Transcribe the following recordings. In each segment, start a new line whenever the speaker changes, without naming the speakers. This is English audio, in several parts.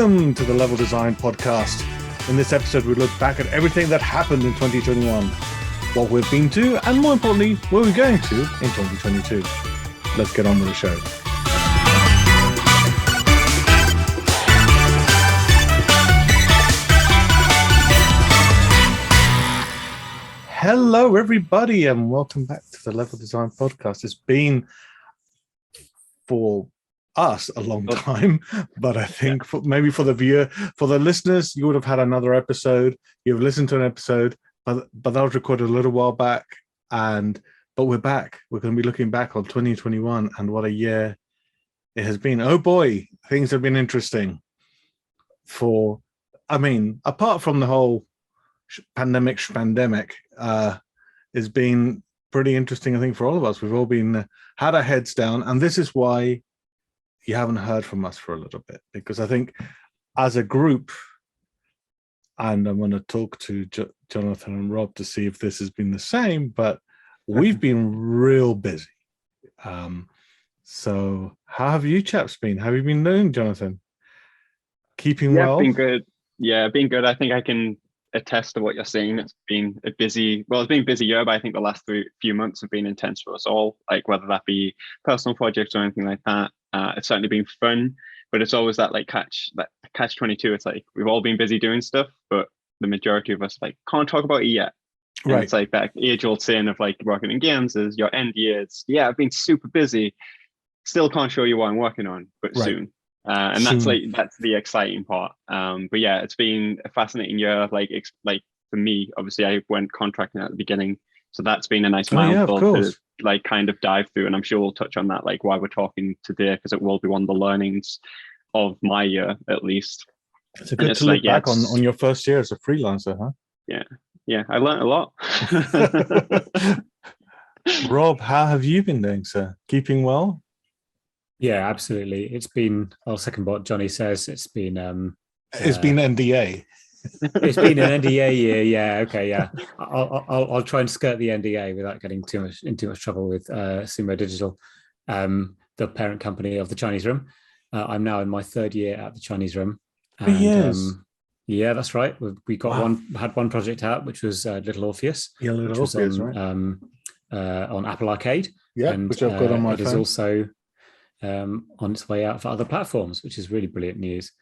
Welcome to the Level Design Podcast. In this episode, we look back at everything that happened in 2021, what we've been to, and more importantly, where we're going to in 2022. Let's get on with the show. Hello, everybody, and welcome back to the Level Design Podcast. It's been, for us, a long time, but I think maybe for the viewer, for the listeners, you would have had another episode. You've listened to an episode, but that was recorded a little while back, but we're back. We're going to be looking back on 2021 and what a year it has been. Oh boy, things have been interesting. Apart from the whole pandemic, it's been pretty interesting, I think, for all of us. We've all been had our heads down, and this is why you haven't heard from us for a little bit, because I think as a group, and I'm going to talk to Jonathon and Rob to see if this has been the same, but we've been real busy. So how have you chaps been? How have you been doing, Jonathon? Keeping well?
Been good. Yeah, been good. I think I can attest to what you're saying. It's been a busy year, but I think the last few months have been intense for us all, like whether that be personal projects or anything like that. It's certainly been fun, but it's always that catch 22. It's like we've all been busy doing stuff, but the majority of us can't talk about it yet. And right. It's like that age-old saying of working in games is your end years. Yeah, I've been super busy, still can't show you what I'm working on, but right. Soon. And soon. That's the exciting part. But yeah, it's been a fascinating year. For me, obviously, I went contracting at the beginning, so that's been a nice milestone to kind of dive through. And I'm sure we'll touch on that, why we're talking today, because it will be one of the learnings of my year, at least.
It's good to look back on your first year as a freelancer, huh?
Yeah, I learned a lot.
Rob, how have you been doing, sir? Keeping well?
Yeah, absolutely. It's been, I'll second what Johnny says. It's been
NDA.
It's been an NDA year. Yeah. Okay. Yeah. I'll try and skirt the NDA without getting too much trouble with Sumo Digital, the parent company of the Chinese Room. I'm now in my third year at the Chinese Room. And, yeah, that's right. We had one project out, which was Little Orpheus.
Yeah, Little Orpheus, right?
On Apple Arcade.
Yeah, which I've got on my phone.
It is also on its way out for other platforms, which is really brilliant news.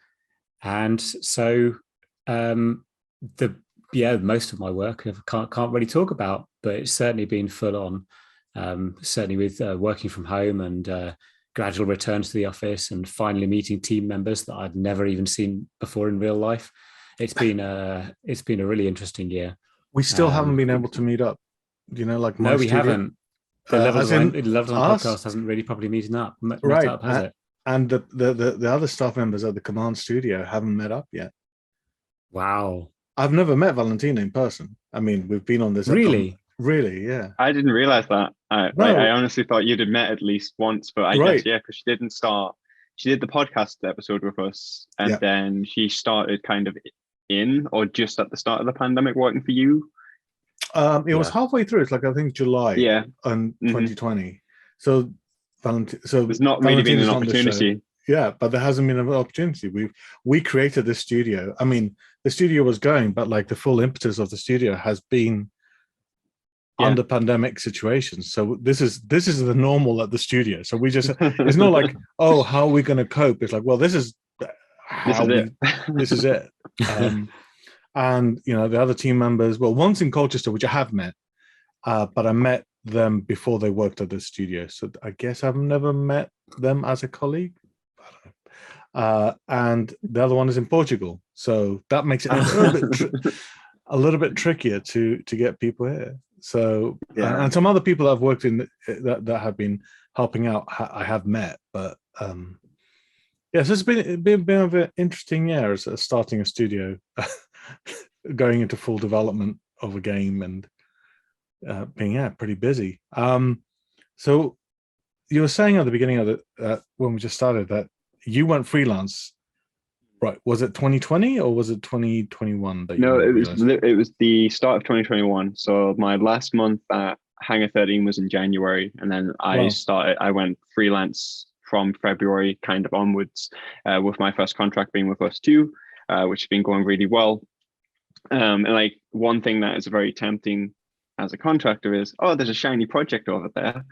And so most of my work I can't really talk about, but it's certainly been full on, certainly with working from home and gradual return to the office and finally meeting team members that I'd never even seen before in real life. It's been a really interesting year.
We still haven't been able to meet up,
no, we haven't. The Level Design podcast hasn't really properly met up, has it? And
the other staff members at the Command Studio haven't met up yet.
Wow.
I've never met Valentina in person. I mean, we've been on this.
Really?
Really, yeah.
I didn't realize that. I honestly thought you'd have met at least once, but I guess, yeah, because she didn't start. She did the podcast episode with us, and then she started kind of in or just at the start of the pandemic working for you.
It was halfway through. It's I think July. Yeah. On 2020. So
there's not really been an opportunity.
Yeah, but there hasn't been an opportunity. We created this studio. I mean, the studio was going, but the full impetus of the studio has been under pandemic situations. So this is the normal at the studio. So we just it's not oh, how are we going to cope? It's this is it. And the other team members, one's in Colchester, which I have met, but I met them before they worked at the studio. So I guess I've never met them as a colleague. And the other one is in Portugal. So that makes it a little bit trickier to get people here. So and some other people I've worked in that have been helping out, I have met, but so it's been a bit interesting year as starting a studio, going into full development of a game and being pretty busy. So you were saying at the beginning of it when we just started that you went freelance, right? Was it 2020 or was it 2021?
No, it was the start of 2021. So my last month at Hangar 13 was in January, and then I went freelance from February kind of onwards, with my first contract being with us too, which has been going really well. And like one thing that is very tempting as a contractor is, oh, there's a shiny project over there.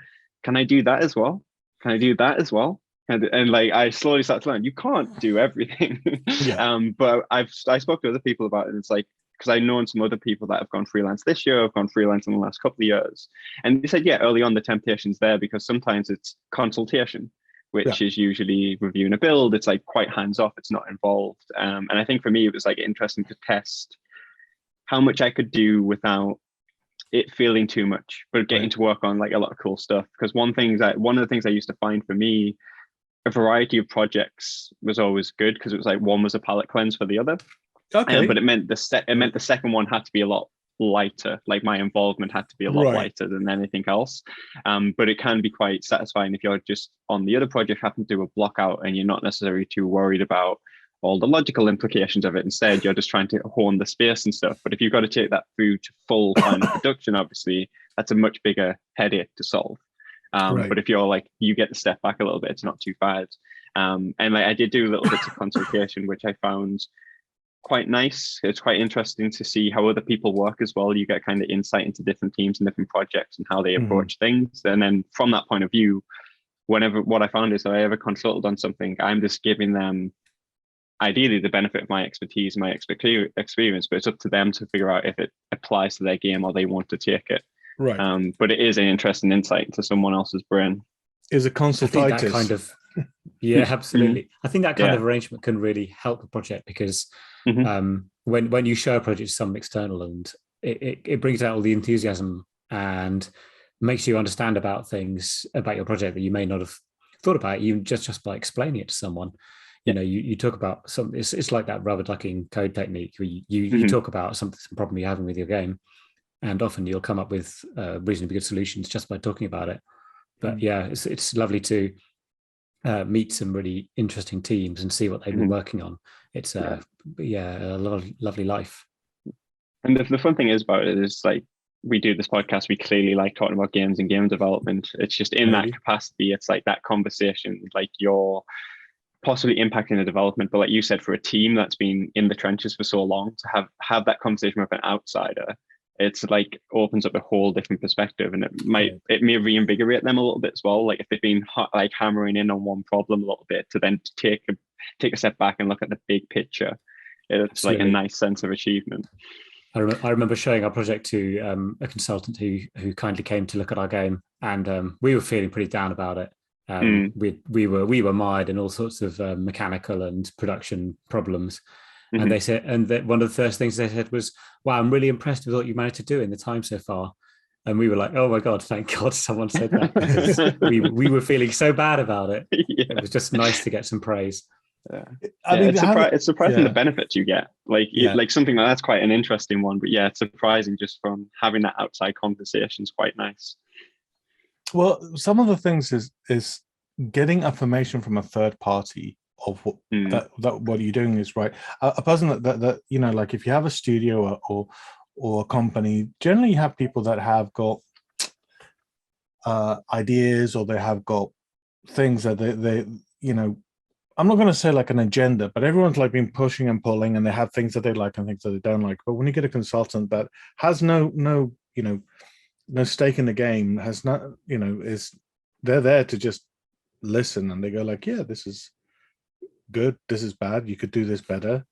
Can I do that as well? Can I do that as well? And like I slowly start to learn, you can't do everything.
Yeah.
But I spoke to other people about it, and it's like, because I know some other people that have gone freelance this year, have gone freelance in the last couple of years, and they said, yeah, early on the temptation's there because sometimes it's consultation, which is usually reviewing a build. It's like quite hands off. It's not involved. And I think for me, it was like interesting to test how much I could do without it feeling too much, but getting to work on like a lot of cool stuff. Because one of the things I used to find for me, a variety of projects was always good because it was like one was a palette cleanse for the other. Okay. But it meant the second one had to be a lot lighter. Like my involvement had to be a lot lighter than anything else. But it can be quite satisfying if you're just on the other project having to do a block out and you're not necessarily too worried about all the logical implications of it. Instead, you're just trying to hone the space and stuff. But if you've got to take that through to full final production, obviously, that's a much bigger headache to solve. But if you're like, you get to step back a little bit, it's not too bad. And like I did do little bits of consultation, which I found quite nice. It's quite interesting to see how other people work as well. You get kind of insight into different teams and different projects and how they approach things. And then from that point of view, what I found is that I ever consulted on something, I'm just giving them ideally the benefit of my expertise, my experience, but it's up to them to figure out if it applies to their game or they want to take it. Right. But it is an interesting insight into someone else's brain.
Is a consultatus.
That kind of, yeah, absolutely. I think that kind of arrangement can really help the project because when you show a project to some external and it brings out all the enthusiasm and makes you understand about things about your project that you may not have thought about, you just by explaining it to someone. You know, you talk about some. It's like that rubber ducking code technique where you talk about some problem you're having with your game, and often you'll come up with reasonably good solutions just by talking about it. But yeah, it's lovely to meet some really interesting teams and see what they've been working on. It's a lovely life.
And the fun thing is about it is like we do this podcast. We clearly like talking about games and game development. It's just in that capacity. It's like that conversation, like you're possibly impacting the development, but like you said, for a team that's been in the trenches for so long, to have that conversation with an outsider, it's like opens up a whole different perspective, and it may reinvigorate them a little bit as well. Like if they've been like hammering in on one problem a little bit, to then take a step back and look at the big picture, it's Absolutely. Like a nice sense of achievement.
I remember showing our project to a consultant who kindly came to look at our game, and we were feeling pretty down about it. We were mired in all sorts of mechanical and production problems, and they said, and one of the first things they said was, "Wow, I'm really impressed with what you managed to do in the time so far." And we were like, "Oh my god, thank God someone said that," because we were feeling so bad about it. It was just nice to get some praise.
I mean, it's surprising the benefits you get. Like something like that's quite an interesting one, but yeah, it's surprising just from having that outside conversation is quite nice.
Well, some of the things is getting information from a third party of what that what you're doing is right. A person that you know, like if you have a studio or a company, generally you have people that have got ideas, or they have got things that they you know, I'm not going to say like an agenda, but everyone's like been pushing and pulling, and they have things that they like and things that they don't like. But when you get a consultant that has no stake in the game, has not, they're there to just listen, and they go like, yeah, this is good, this is bad, you could do this better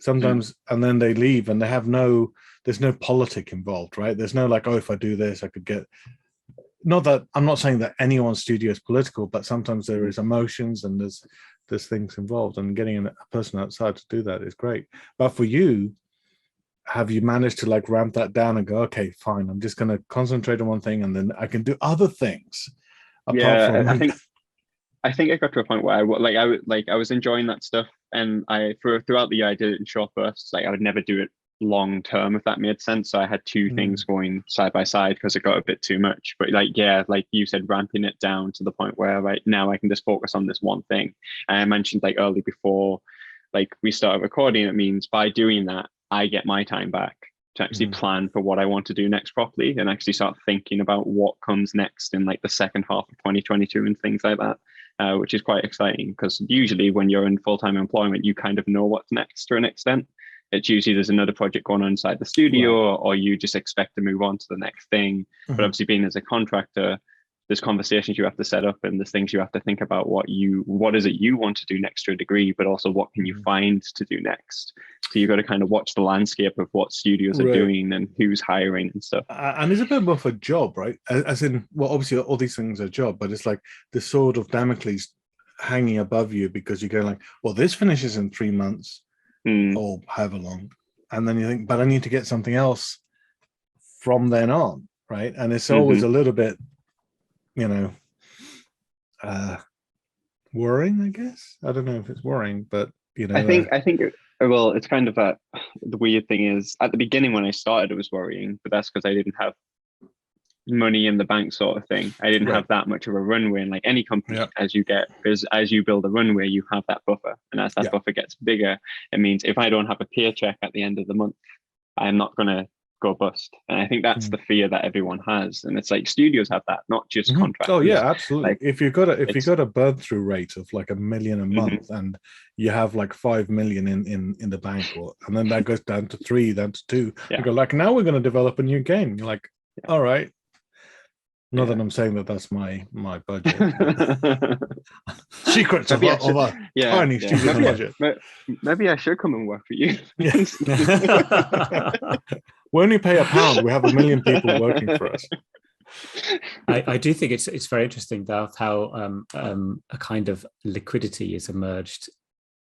sometimes, and then they leave, and they have there's no politic involved, right? There's no like, oh, if I do this I could get, not that I'm not saying that anyone's studio is political, but sometimes there is emotions and there's things involved, and getting a person outside to do that is great. But for you, have you managed to like ramp that down and go, okay, fine, I'm just going to concentrate on one thing, and then I can do other things apart from
I think I got to a point where I was enjoying that stuff, and throughout the year I did it in short bursts. Like I would never do it long term, if that made sense. So I had two things going side by side because it got a bit too much. But like you said, ramping it down to the point where right now I can just focus on this one thing. And I mentioned like early before like we started recording, it means by doing that I get my time back to actually plan for what I want to do next properly, and actually start thinking about what comes next in like the second half of 2022 and things like that. which is quite exciting, because usually when you're in full-time employment, you kind of know what's next to an extent. It's usually there's another project going on inside the studio, right, or you just expect to move on to the next thing. But obviously, being as a contractor, there's conversations you have to set up, and there's things you have to think about what is it you want to do next to a degree, but also what can you find to do next. So you've got to kind of watch the landscape of what studios are doing and who's hiring and stuff.
And it's a bit more of a job, right? As in, well, obviously all these things are a job, but it's like the sword of Damocles hanging above you, because you go like, well, this finishes in 3 months or however long. And then you think, but I need to get something else from then on, right? And it's always a little bit, worrying, I guess. I don't know if it's worrying, but I think
well, it's kind of the weird thing is, at the beginning when I started, it was worrying, but that's because I didn't have money in the bank sort of thing. I didn't have that much of a runway, and like any company, as you build a runway, you have that buffer, and as that buffer gets bigger, it means if I don't have a paycheck at the end of the month, I'm not going to go bust. And I think that's the fear that everyone has, and it's like studios have that, not just contractors.
Oh yeah, absolutely. Like, if you've got a burn through rate of like $1 million a month, and you have like 5 million in the bank, and then that goes down to 3, then to 2, you go like, now we're going to develop a new game. You're like, all right. Not that I'm saying that that's my budget. Secrets of a tiny studio budget.
Maybe I should come and work for you.
Yes. We only pay £1. We have 1 million people working for us.
I do think it's very interesting how a kind of liquidity has emerged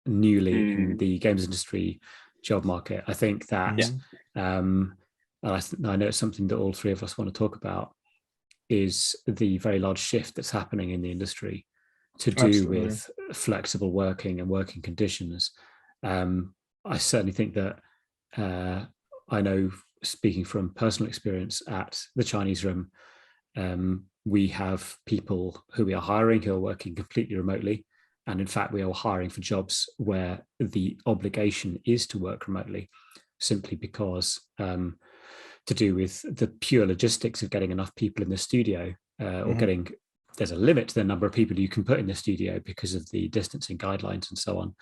newly in the games industry job market. I think that, and I know it's something that all three of us want to talk about, is the very large shift that's happening in the industry to do with flexible working and working conditions. I certainly think that I know, speaking from personal experience at the Chinese Room, we have people who we are hiring who are working completely remotely. And in fact, we are hiring for jobs where the obligation is to work remotely, simply because to do with the pure logistics of getting enough people in the studio, or there's a limit to the number of people you can put in the studio because of the distancing guidelines and so on.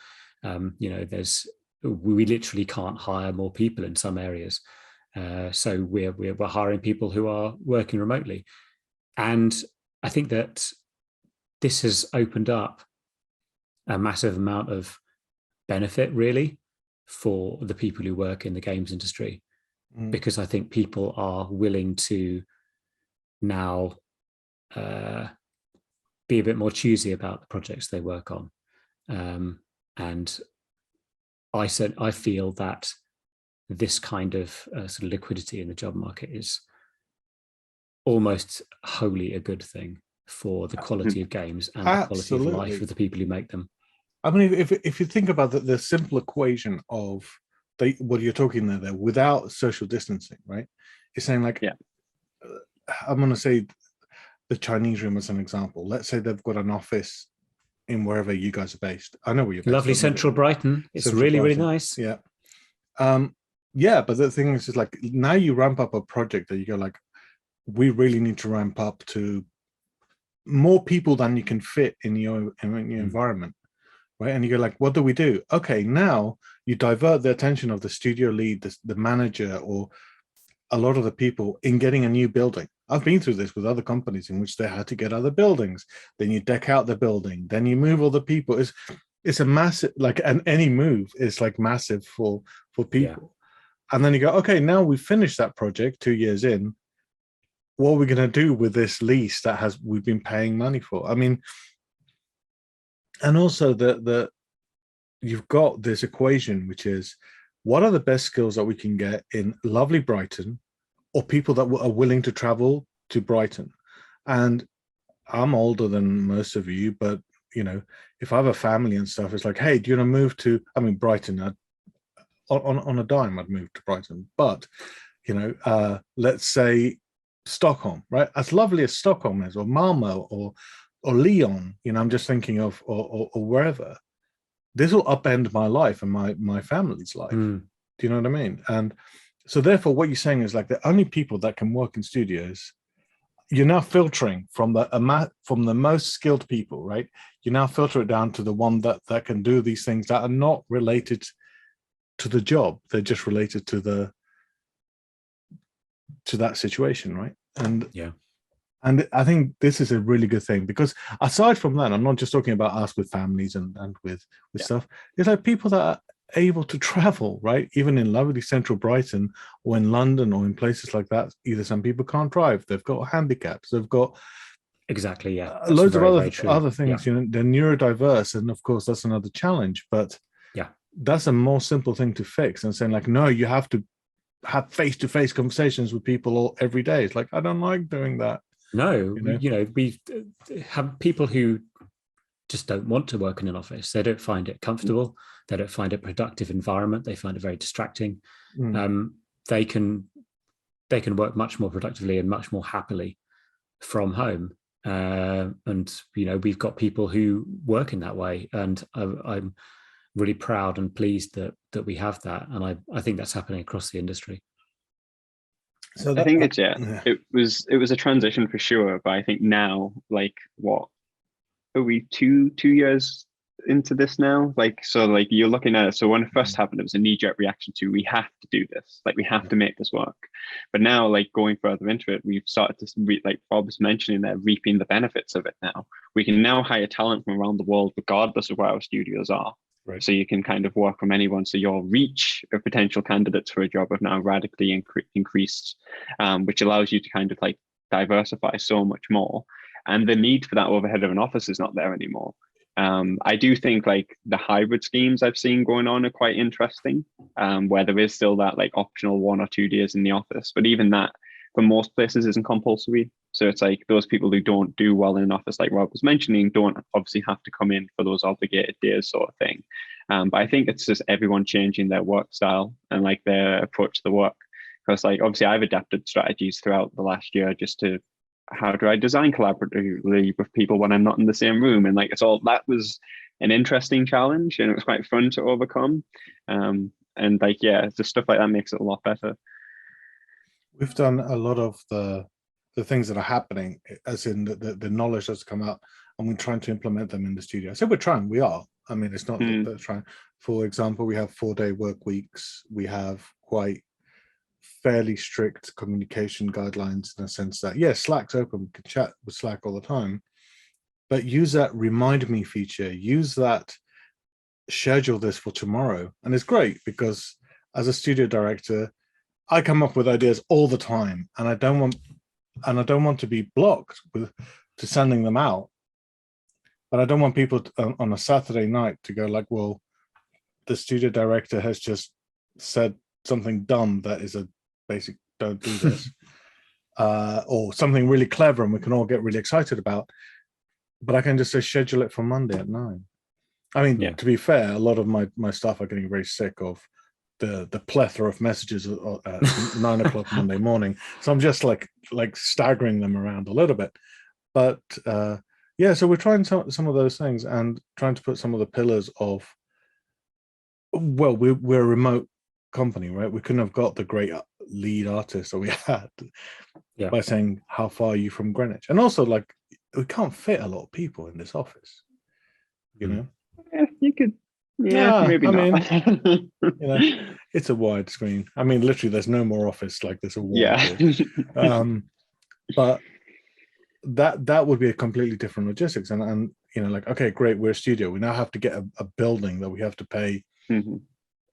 We literally can't hire more people in some areas. So we're hiring people who are working remotely. And I think that this has opened up a massive amount of benefit, really, for the people who work in the games industry, because I think people are willing to now be a bit more choosy about the projects they work on. And I feel that this kind of sort of liquidity in the job market is almost wholly a good thing for the quality of games and the quality of life of the people who make them.
I mean, if you think about the simple equation of what you're talking there, without social distancing, right? It's saying like, I'm going to say the Chinese Room as an example. Let's say they've got an office in wherever you guys are based. I know where you're based.
Lovely central Brighton. It's really nice.
Yeah. But the thing is like, now you ramp up a project that you go like, we really need to ramp up to more people than you can fit in your environment. Right. And you go like, what do we do? Okay, now you divert the attention of the studio lead, the manager, or a lot of the people in getting a new building. I've been through this with other companies in which they had to get other buildings. Then you deck out the building. Then you move all the people. It's a massive, like, and any move is like massive for people. Yeah. And then you go, okay, now we've finished that project 2 years in. What are we going to do with this lease that we've been paying money for? I mean, and also you've got this equation, which is what are the best skills that we can get in lovely Brighton, or people that are willing to travel to Brighton. And I'm older than most of you, but if I have a family and stuff, it's like, hey, do you want to move to, Brighton? On a dime, I'd move to Brighton. But, let's say Stockholm, right? As lovely as Stockholm is, or Malmo, or Leon, I'm just thinking of, or wherever, this will upend my life and my family's life. Do you know what I mean? And so therefore what you're saying is like the only people that can work in studios you're now filtering from the most skilled people, right? You now filter it down to the one that can do these things that are not related to the job. They're just related to that situation, right? And I think this is a really good thing, because aside from that, I'm not just talking about us with families and with stuff. It's like people that are able to travel, right? Even in lovely central Brighton or in London or in places like that, either some people can't drive, they've got handicaps, they've got loads of other things. You know, they're neurodiverse, and of course that's another challenge. But that's a more simple thing to fix than saying like, no, you have to have face-to-face conversations with people every day. It's like, I don't like doing that.
No, we have people who just don't want to work in an office. They don't find it comfortable. They don't find it a productive environment. They find it very distracting. They can work much more productively and much more happily from home. And we've got people who work in that way, and I'm really proud and pleased that we have that. And I think that's happening across the industry.
So I think it was a transition for sure, but I think now, like, what are we two years into this now? Like, so like you're looking at it, so when it first happened, it was a knee-jerk reaction to, we have to do this, like we have to make this work. But now, like going further into it, we've started to like Bob was mentioning there, reaping the benefits of it. Now we can now hire talent from around the world regardless of where our studios are. Right. So you can kind of work from anyone. So your reach of potential candidates for a job have now radically increased, which allows you to kind of like diversify so much more. And the need for that overhead of an office is not there anymore. I do think like the hybrid schemes I've seen going on are quite interesting, where there is still that like optional 1 or 2 days in the office. But even that, for most places, isn't compulsory. So it's like those people who don't do well in an office, like Rob was mentioning, don't obviously have to come in for those obligated days sort of thing. But I think it's just everyone changing their work style and like their approach to the work. Because like, obviously I've adapted strategies throughout the last year just to, how do I design collaboratively with people when I'm not in the same room? And like, that was an interesting challenge, and it was quite fun to overcome. And like, the stuff like that makes it a lot better.
We've done a lot of the things that are happening, as in the knowledge that's come out, and we're trying to implement them in the studio. So we are. I mean, it's not that they're trying. For example, we have 4-day work weeks. We have quite fairly strict communication guidelines in the sense that, Slack's open. We can chat with Slack all the time, but use that remind me feature. Use that schedule this for tomorrow. And it's great because as a studio director, I come up with ideas all the time, and I don't want to be blocked to sending them out. But I don't want people on a Saturday night to go like, well, the studio director has just said something dumb that is a basic don't do this, or something really clever and we can all get really excited about. But I can just say schedule it for Monday at 9. I mean, to be fair, a lot of my staff are getting very sick of the plethora of messages at 9 o'clock Monday morning. So I'm just like staggering them around a little bit. But so we're trying some of those things and trying to put some of the pillars of, well, we're a remote company, right? We couldn't have got the great lead artist that we had by saying, how far are you from Greenwich? And also, like, we can't fit a lot of people in this office, you know?
Yeah, you could. Yeah, maybe not.
Mean, it's a wide screen. I mean, literally, there's no more office like there's a wall. But that would be a completely different logistics. And like, okay, great, we're a studio. We now have to get a building that we have to pay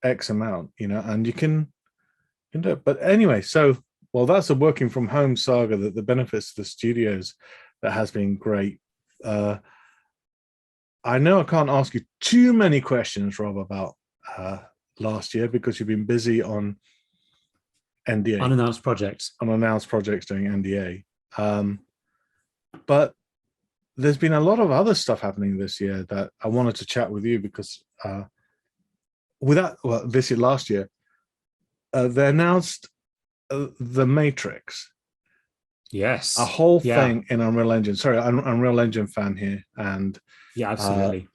X amount, and you can do it. But anyway, so, well, that's a working from home saga, that the benefits to the studios, that has been great. I know I can't ask you too many questions, Rob, about last year because you've been busy on NDA.
Unannounced projects
doing NDA. But there's been a lot of other stuff happening this year that I wanted to chat with you because last year, they announced The Matrix.
Yes.
A whole thing in Unreal Engine. Sorry, I'm an Unreal Engine fan here. And
absolutely.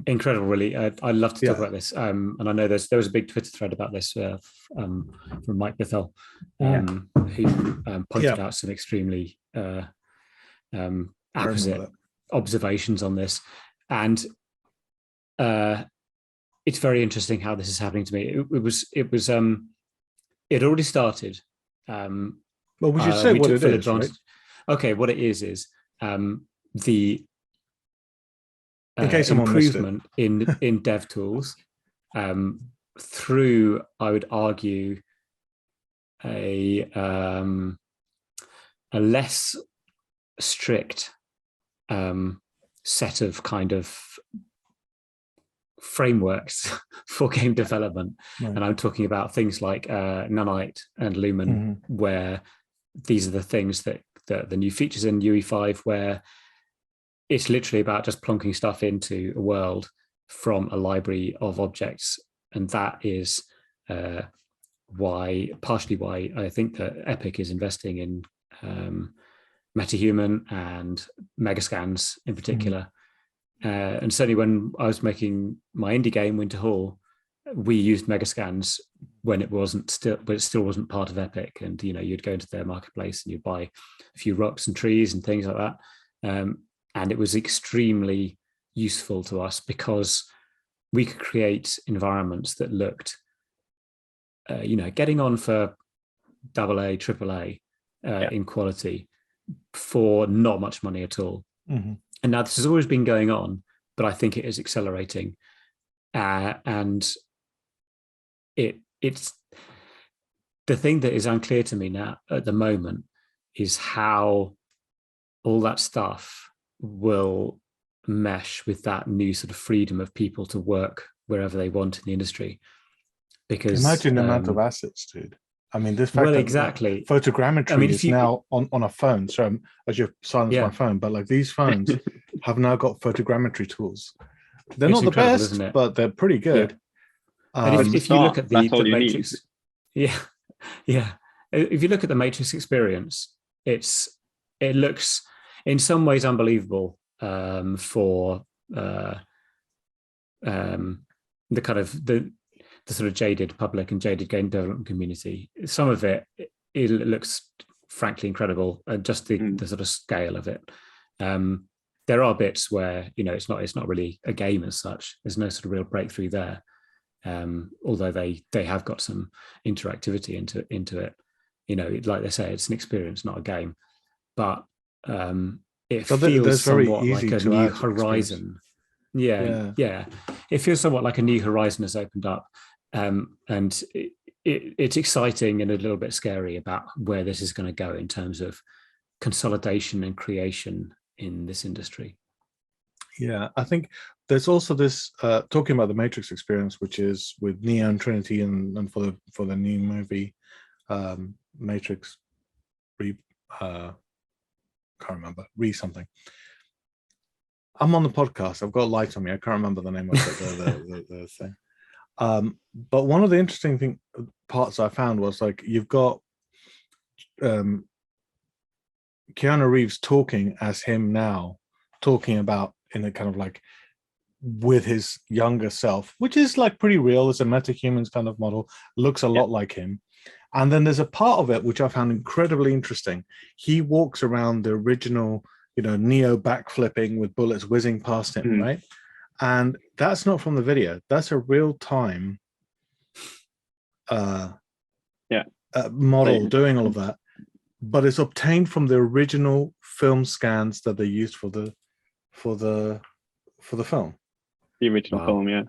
Incredible, really. I'd love to talk about this. And I know there was a big Twitter thread about this from Mike Bithell, who pointed out some extremely apposite observations on this, and it's very interesting how this is happening to me. It already started.
Well, we should say what it is, right?
Okay, what it is the
in case
improvement in dev tools through, I would argue, a less strict set of kind of frameworks for game development. Right. And I'm talking about things like Nanite and Lumen, where these are the things that the new features in UE5, where it's literally about just plonking stuff into a world from a library of objects. And that is partially why I think that Epic is investing in MetaHuman and Megascans in particular. And certainly when I was making my indie game, Winter Hall, we used Megascans when it still wasn't part of Epic. And, you'd go into their marketplace and you'd buy a few rocks and trees and things like that. And it was extremely useful to us because we could create environments that looked, getting on for AA, AAA in quality for not much money at all. And now this has always been going on, but I think it is accelerating. And it's the thing that is unclear to me now at the moment is how all that stuff will mesh with that new sort of freedom of people to work wherever they want in the industry. Because
imagine the amount of assets, dude. I mean, this fact
exactly.
Photogrammetry is now on a phone. So as you silence my phone, but like these phones have now got photogrammetry tools. They're not the best, but they're pretty good.
And if you look at the Matrix, if you look at the Matrix experience, it looks in some ways unbelievable for the kind of the sort of jaded public and jaded game development community. Some of it looks frankly incredible, and just the sort of scale of it. There are bits where it's not really a game as such. There's no sort of real breakthrough there, although they have got some interactivity into it. Like they say, it's an experience, not a game, but it feels somewhat like a new horizon. Yeah. It feels somewhat like a new horizon has opened up, and it's exciting and a little bit scary about where this is going to go in terms of consolidation and creation in this industry.
Yeah, I think there's also this talking about the Matrix experience, which is with Neo and Trinity, and for the new movie Matrix can't remember, something. I'm on the podcast. I've got lights on me. I can't remember the name of the thing. But one of the interesting parts I found was like you've got Keanu Reeves talking as him now, talking about in a kind of like with his younger self, which is like pretty real. It's a metahumans kind of model, looks a lot like him. And then there's a part of it which I found incredibly interesting. He walks around the original, Neo backflipping with bullets whizzing past him, right? And that's not from the video. That's a real time model doing all of that, but it's obtained from the original film scans that they used for the film.
The original film, yeah.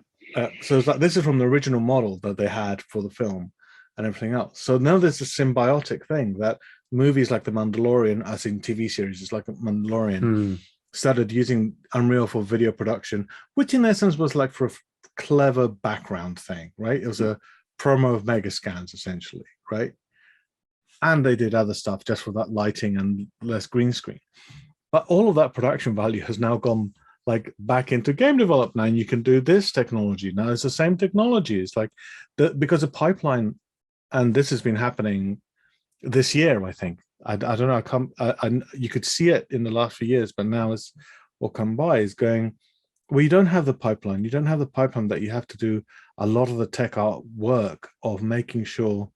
So it's like this is from the original model that they had for the film and everything else. So now there's a symbiotic thing that movies like The Mandalorian, as in TV series, it's like Mandalorian, started using Unreal for video production, which in essence was like for a clever background thing, right? It was a promo of Megascans essentially, right? And they did other stuff just for that lighting and less green screen. But all of that production value has now gone like back into game development, and you can do this technology. Now it's the same technology. It's like because the pipeline, and this has been happening this year, I think. I don't know. You could see it in the last few years, but now it's what come by is going, well, you don't have the pipeline. You don't have the pipeline that you have to do a lot of the tech art work of making sure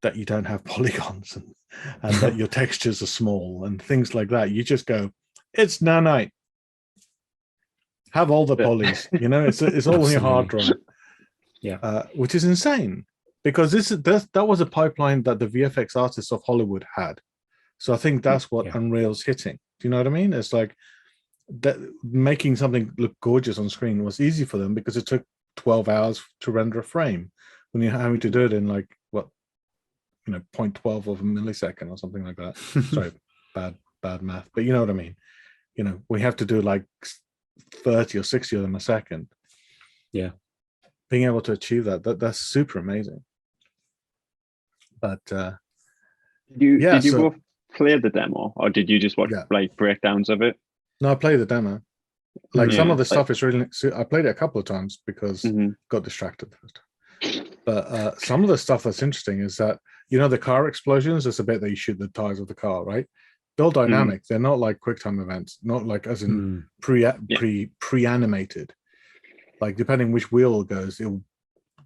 that you don't have polygons and that your textures are small and things like that. You just go, it's nanite. Have all the polys, you know, it's all on your hard drive.
Yeah,
which is insane, because that was a pipeline that the VFX artists of Hollywood had. So I think that's what Unreal's hitting. Do you know what I mean? It's like that making something look gorgeous on screen was easy for them because it took 12 hours to render a frame when you're having to do it in like what, you know, 0.12 of a millisecond or something like that. Sorry, bad math, but you know what I mean. You know, we have to do like 30 or 60 of them a second.
Yeah,
being able to achieve that's super amazing. But
did you both play the demo, or did you just watch like breakdowns of it?
No, I played the demo. Like some of the stuff is really. I played it a couple of times because got distracted first. But some of the stuff that's interesting is that, you know, the car explosions. There's a bit that you shoot the tires of the car, right? They're all dynamic. They're not like QuickTime events. Not like as in pre-animated. Like depending which wheel goes, it'll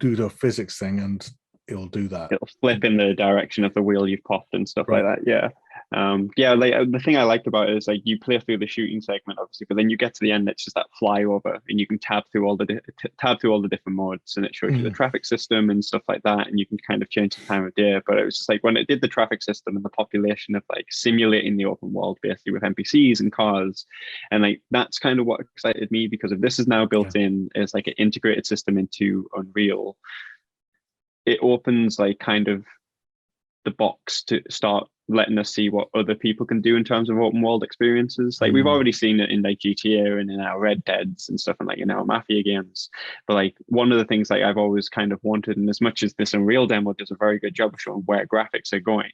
do the physics thing and it'll do that.
It'll flip in the direction of the wheel you've popped and stuff like that. Yeah. Like the thing I liked about it is like you play through the shooting segment obviously, but then you get to the end, it's just that flyover and you can tab through all the different modes and it shows you the traffic system and stuff like that, and you can kind of change the time of day. But it was just like when it did the traffic system and the population of like simulating the open world basically with NPCs and cars, and like that's kind of what excited me, because if this is now built in as like an integrated system into Unreal, it opens like kind of the box to start letting us see what other people can do in terms of open world experiences. Like we've already seen it in like GTA and in our Red Deads and stuff, and like in our Mafia games. But like one of the things like I've always kind of wanted, and as much as this Unreal demo does a very good job of showing where graphics are going,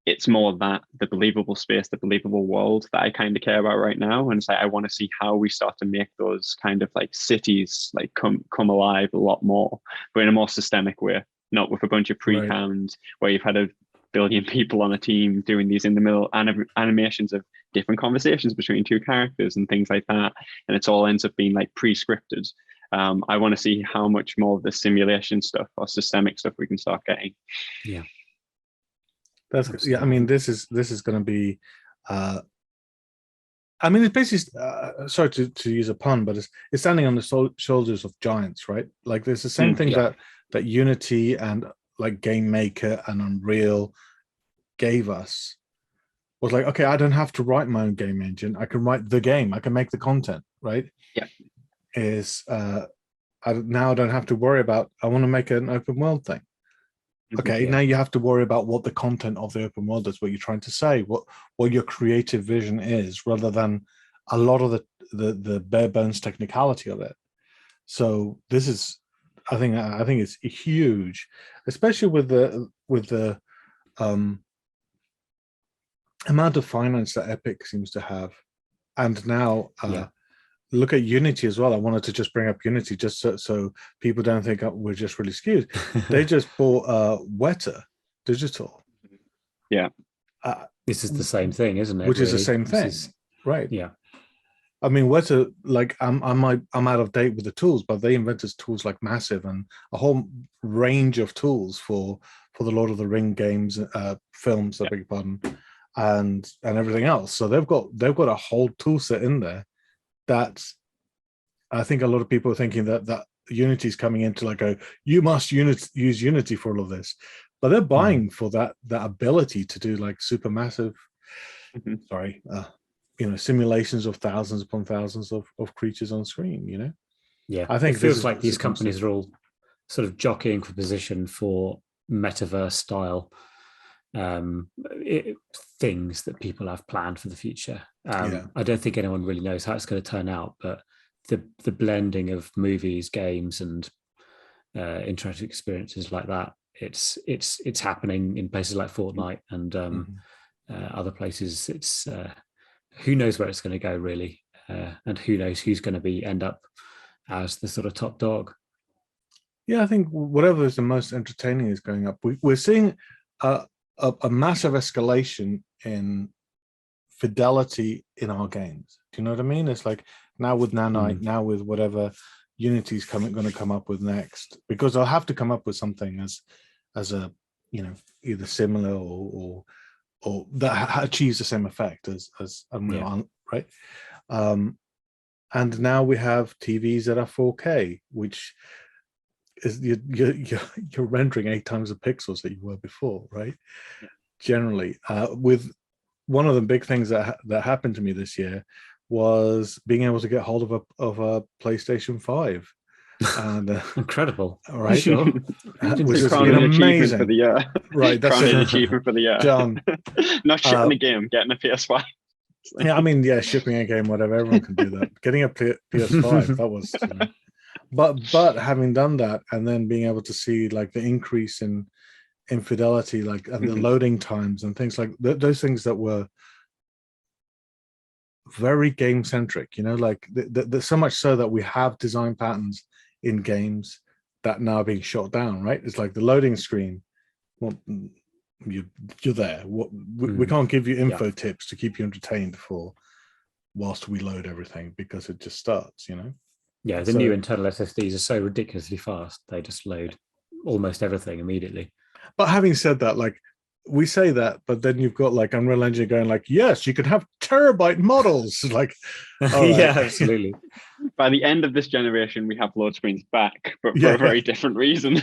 it's more that the believable space, the believable world that I kind of care about right now. And it's like I want to see how we start to make those kind of like cities like come alive a lot more, but in a more systemic way, not with a bunch of pre-canned where you've had a billion people on a team doing these in the middle animations of different conversations between two characters and things like that, and it's all ends up being like pre-scripted. I want to see how much more of the simulation stuff or systemic stuff we can start getting.
That's absolutely. I mean, this is going to be I mean, it's basically sorry to use a pun, but it's standing on the shoulders of giants, right? Like there's the same thing that Unity and like Game Maker and Unreal gave us, was like, okay, I don't have to write my own game engine. I can write the game. I can make the content, right?
Yeah.
I now don't have to worry about, I want to make an open world thing. Okay, now you have to worry about what the content of the open world is, what you're trying to say, what your creative vision is, rather than a lot of the bare bones technicality of it. So this is, I think it's huge, especially with the amount of finance that Epic seems to have, and now look at Unity as well. I wanted to just bring up Unity just so people don't think we're just really skewed. They just bought Weta Digital.
Yeah,
this is the same thing, isn't it?
Which is the same thing, right?
Yeah.
I mean, Weta, like I'm out of date with the tools, but they invented tools like Massive and a whole range of tools for the Lord of the Ring games, films, I beg your pardon, and everything else. So they've got a whole tool set in there that I think a lot of people are thinking that Unity is coming into like you must use Unity for all of this, but they're buying for that ability to do like supermassive, simulations of thousands upon thousands of creatures on screen, you know?
Yeah, I think it feels like these companies are all sort of jockeying for position for metaverse style things that people have planned for the future. I don't think anyone really knows how it's going to turn out, but the blending of movies, games, and interactive experiences like that, it's happening in places like Fortnite and other places. It's who knows where it's going to go, really, and who knows who's going to end up as the sort of top dog.
Yeah, I think whatever is the most entertaining is going up. We're seeing a massive escalation in fidelity in our games. Do you know what I mean? It's like now with Nanite, now with whatever Unity's going to come up with next, because they'll have to come up with something as a either similar or that achieves the same effect as Unreal, right? And now we have TVs that are 4K, which is you're rendering 8 times the pixels that you were before, right? Yeah. Generally, with one of the big things that happened to me this year was being able to get hold of a PlayStation 5. And
incredible,
right?
Sure.
Which has
been amazing for the year.
Right, that's
an achievement for the year.
John,
not shipping a game, getting a PS5.
Yeah, I mean, shipping a game, whatever, everyone can do that. Getting a PS5, that was, but having done that and then being able to see like the increase in fidelity, like and the loading times and things like those things that were very game centric, like there's so much so that we have design patterns in games that now are being shot down, right? It's like the loading screen. Well, you're there. We can't give you info tips to keep you entertained whilst we load everything because it just starts,
Yeah, the new internal SSDs are so ridiculously fast. They just load almost everything immediately.
But having said that, like we say that, but then you've got like Unreal Engine going like, yes, you can have terabyte models. Like,
yeah, absolutely.
By the end of this generation, we have load screens back, but for a very different reason.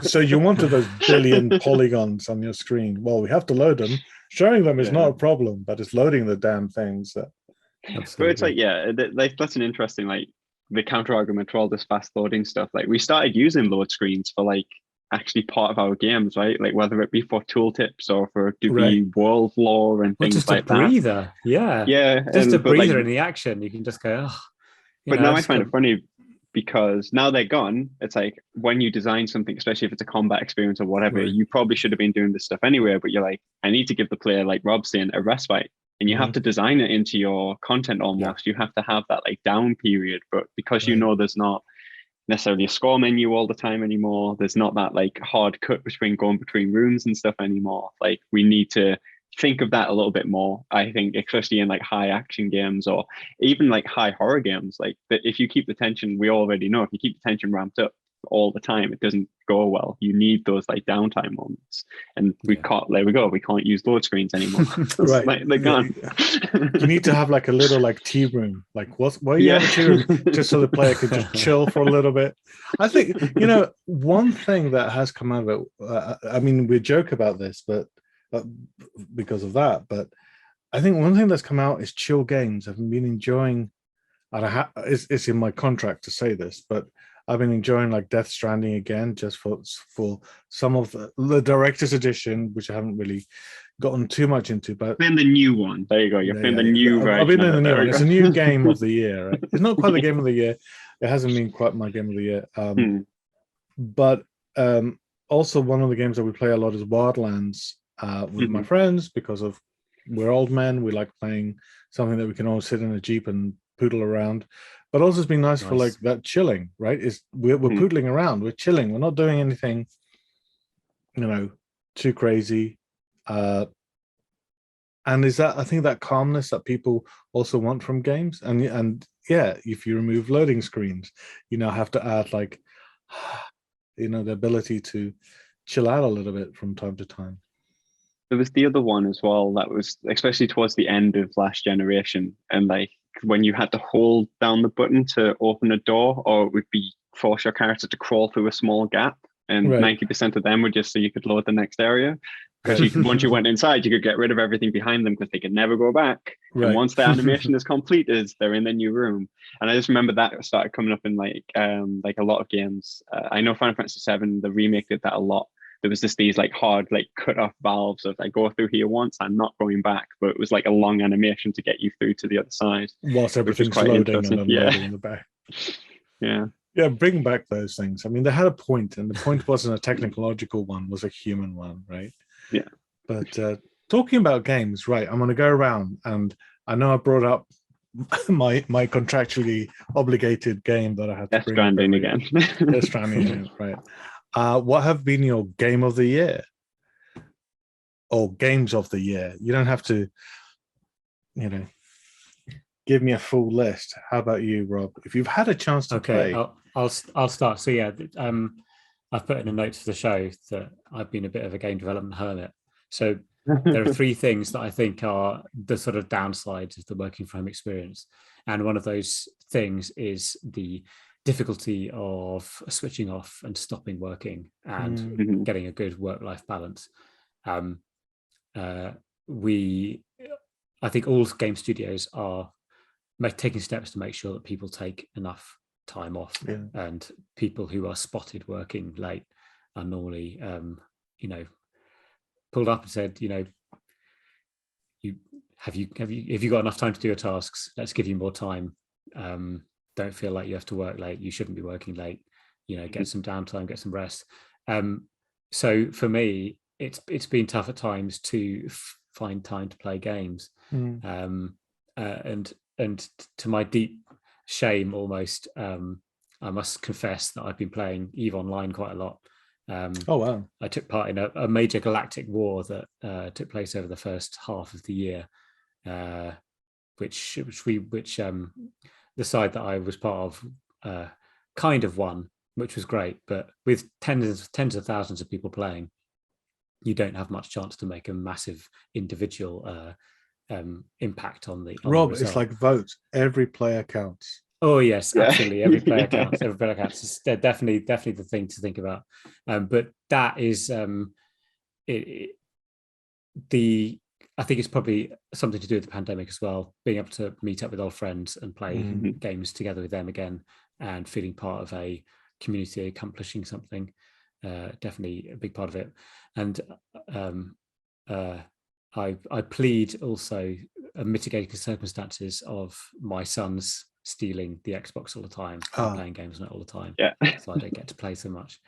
So you wanted those billion polygons on your screen. Well, we have to load them. Showing them is not a problem, but it's loading the damn things.
But it's like, that's an interesting, like, the counter argument for all this fast loading stuff. Like, we started using load screens for like actually part of our games, right? Like whether it be for tooltips or for world lore and things like that.
Just a breather, just a breather in the action. You can just go. Oh,
but now I find it funny because now they're gone. It's like when you design something, especially if it's a combat experience or whatever, you probably should have been doing this stuff anyway. But you're like, I need to give the player, like Rob's saying, a respite, and you have to design it into your content almost. You have to have that like down period, but because there's not necessarily a score menu all the time anymore. There's not that like hard cut between going between rooms and stuff anymore. Like we need to think of that a little bit more. I think, especially in like high action games or even like high horror games, like that if you keep the tension, we already know if you keep the tension ramped up all the time, it doesn't go well. You need those like downtime moments, and we can't. There we go. We can't use load screens anymore.
Right,
like, they're gone.
You need to have like a little like tea room. Like why you have a tea room just so the player can just chill for a little bit. I think one thing that has come out of it. I mean, we joke about this, but because of that. But I think one thing that's come out is chill games. I've been enjoying, and it's in my contract to say this, but I've been enjoying like Death Stranding again, just for some of the director's edition, which I haven't really gotten too much into. But
in the new one, there you go. You're in the new version.
I've been in the new one. It's a new game of the year. Right? It's not quite the game of the year. It hasn't been quite my game of the year. But also one of the games that we play a lot is Wildlands with my friends, because we're old men. We like playing something that we can all sit in a Jeep and poodle around. But also it's been nice for like that chilling, right? We're poodling around, we're chilling, we're not doing anything, too crazy. And is that, I think, that calmness that people also want from games. And if you remove loading screens, you now have to add like, the ability to chill out a little bit from time to time.
There was the other one as well that was especially towards the end of last generation, and like when you had to hold down the button to open a door, or it would be force your character to crawl through a small gap, and 90% of them were just so you could load the next area. Because once you went inside, you could get rid of everything behind them because they could never go back. And once the animation is completed, they're in the new room. And I just remember that started coming up in like a lot of games. I know Final Fantasy VII, the remake, did that a lot. There was just these like hard like cut off valves of like go through here once and not going back, but it was like a long animation to get you through to the other side.
Whilst everything's loading and unloading in the back. Yeah, bring back those things. I mean, they had a point, and the point wasn't a technological one, was a human one, right?
Yeah.
But talking about games, right, I'm going to go around, and I know I brought up my contractually obligated game that I had to
bring. Death Stranding again.
Death Stranding again, right. What have been your game of the year? Or games of the year? You don't have to, give me a full list. How about you, Rob? If you've had a chance to play.
I'll start. So I've put in a note for the show that I've been a bit of a game development hermit. So there are three things that I think are the sort of downsides of the working from home experience. And one of those things is the difficulty of switching off and stopping working and getting a good work-life balance. I think all game studios are taking steps to make sure that people take enough time off, and people who are spotted working late are normally, pulled up and said, have you got enough time to do your tasks? Let's give you more time. Don't feel like you have to work late. You shouldn't be working late. Get some downtime, get some rest. So for me, it's been tough at times to find time to play games. And to my deep shame, almost, I must confess that I've been playing EVE Online quite a lot.
Oh wow!
I took part in a major galactic war that took place over the first half of the year, which the side that I was part of kind of won, which was great. But with tens of thousands of people playing, you don't have much chance to make a massive individual impact on the
Rob,
result.
it's like votes. Every player counts.
Oh yes, absolutely. Every player counts. Every player counts. It's definitely the thing to think about. But that is I think it's probably something to do with the pandemic as well. Being able to meet up with old friends and play games together with them again, and feeling part of a community, accomplishing something. Definitely a big part of it. And I plead also mitigating circumstances of my son's stealing the Xbox all the time, playing games on it all the time. So I don't get to play so much.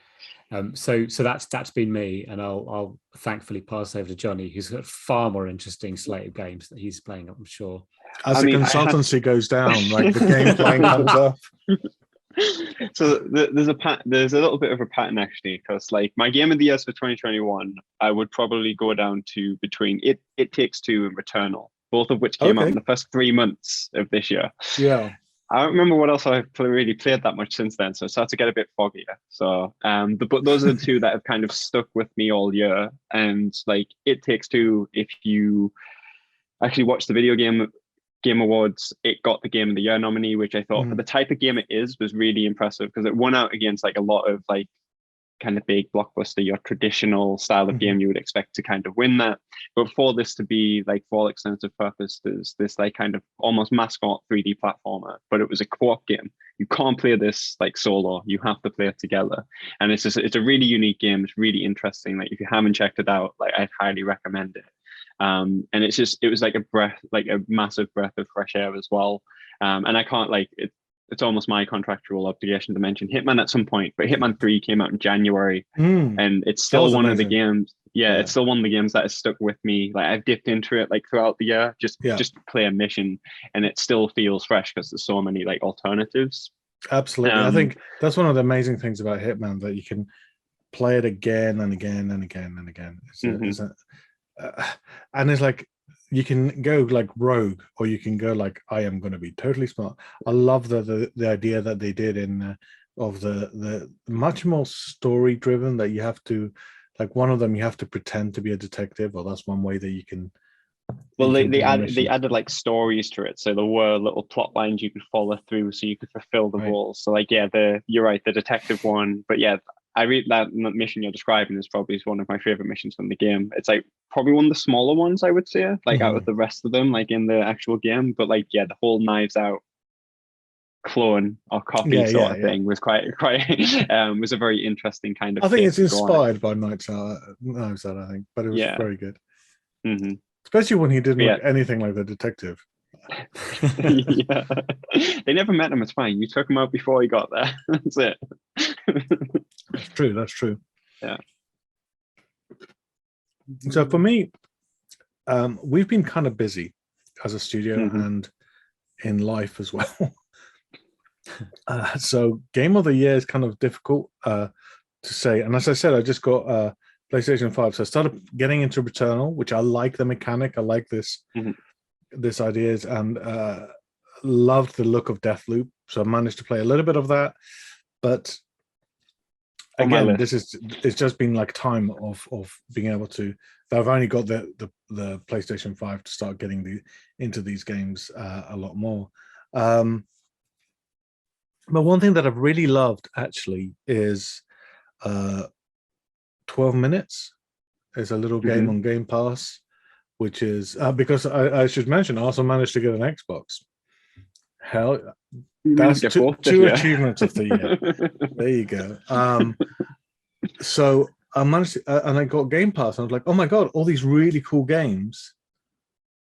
So that's been me, and I'll thankfully pass over to Johnny, who's got a far more interesting slate of games that he's playing, I'm sure.
As the consultancy goes down, like the game playing comes up.
So there's a little bit of a pattern actually, because like my game of the years for 2021, I would probably go down to between It Takes Two and Returnal, both of which came out in the first 3 months of this year.
Yeah.
I don't remember what else I've really played that much since then, so it starts to get a bit foggier. So, but those are the two that have kind of stuck with me all year. And like It Takes Two, if you actually watch the video game awards, it got the Game of the Year nominee, which I thought for the type of game it is was really impressive, because it won out against like a lot of like kind of big blockbuster, your traditional style of game you would expect to kind of win that. But for this to be like, for all extensive purpose, there's this like kind of almost mascot 3D platformer, but it was a co-op game. You can't play this like solo, you have to play it together. And it's a really unique game. It's really interesting. Like if you haven't checked it out, like I'd highly recommend it. And it was like a massive breath of fresh air as well. And I can't it's almost my contractual obligation to mention Hitman at some point, but Hitman 3 came out in January, and it's still one of the games. It's still one of the games that has stuck with me. Like I've dipped into it like throughout the year, just play a mission, and it still feels fresh because there's so many like alternatives.
Absolutely. I think that's one of the amazing things about Hitman, that you can play it again and again and again and again. And it's like, you can go like rogue, or you can go like, I am going to be totally smart. I love the idea that they did of the much more story driven, that you have to, like one of them, you have to pretend to be a detective, or that's one way that you can.
Well, they added like stories to it, so there were little plot lines you could follow through, so you could fulfill the roles. So like, you're right, the detective one, but I read that mission you're describing is probably one of my favorite missions from the game. It's like probably one of the smaller ones, I would say, like out of the rest of them, like in the actual game. But like, the whole Knives Out clone or copy of thing was quite was a very interesting kind of.
I think it's inspired by Knives Out, I think, but it was very good. Especially when he didn't look anything like the detective.
They never met him. It's fine. You took him out before he got there. That's it.
That's true.
Yeah.
So for me, we've been kind of busy as a studio and in life as well. So Game of the Year is kind of difficult to say. And as I said, I just got PlayStation 5, so I started getting into Returnal, which I like the mechanic. I like this ideas, and loved the look of Deathloop. So I managed to play a little bit of that, but again, it's just been like time of being able to. I've only got the PlayStation 5 to start getting into these games a lot more. But one thing that I've really loved actually is 12 Minutes. Is a little game on Game Pass, which is because I should mention I also managed to get an Xbox. Hell, that's two achievements of the year. There you go. So I managed to, and I got Game Pass, and I was like, oh my god, all these really cool games.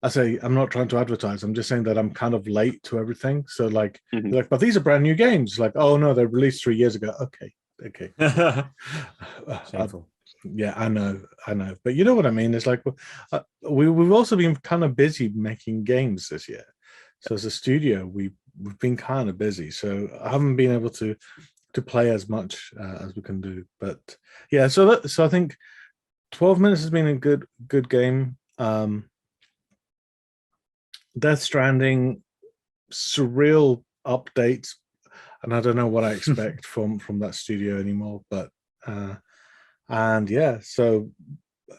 I say I'm not trying to advertise. I'm just saying that I'm kind of late to everything. So like, like, but these are brand new games. Like, oh no, they released 3 years ago. Okay.
Shameful.
Yeah, I know, but you know what I mean. It's like we've also been kind of busy making games this year. So as a studio, we've been kind of busy. So I haven't been able to play as much as we can do. But yeah, so I think 12 Minutes has been a good game. Death Stranding, surreal updates, and I don't know what I expect from that studio anymore. But and yeah, so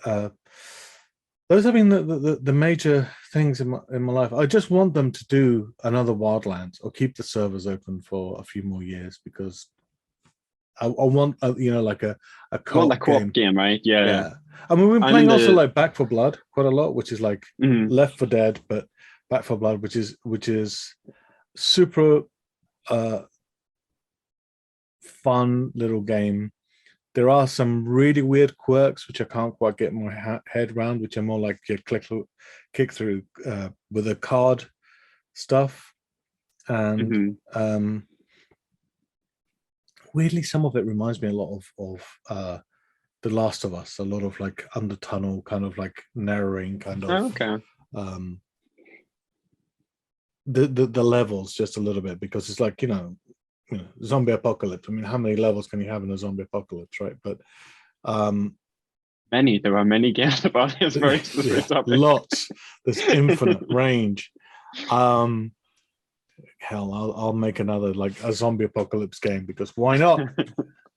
those have been the major things in my life. I just want them to do another Wildlands or keep the servers open for a few more years, because I want like a co-op
game, right? Yeah.
I mean, we've been playing also like Back 4 Blood quite a lot, which is like Left 4 Dead, but Back 4 Blood, which is super fun little game. There are some really weird quirks which I can't quite get my head around, which are more like your kick through with a card stuff, and weirdly, some of it reminds me a lot of The Last of Us. A lot of like under tunnel kind of like narrowing kind of. The levels just a little bit, because it's like zombie apocalypse. I mean, how many levels can you have in a zombie apocalypse, right? But
there are many games about this very specific topic.
Lots. There's infinite range. Hell, I'll make another like a zombie apocalypse game, because why not?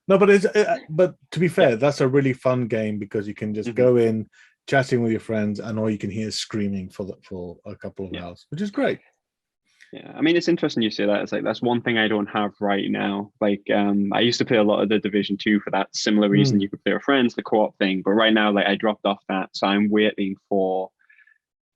No, but but to be fair, that's a really fun game, because you can just go in chatting with your friends, and all you can hear is screaming for a couple of hours, which is great.
Yeah, I mean, it's interesting you say that. It's like that's one thing I don't have right now. Like, I used to play a lot of the Division 2 for that similar reason. You could play with friends, the co-op thing. But right now, like, I dropped off that, so I'm waiting for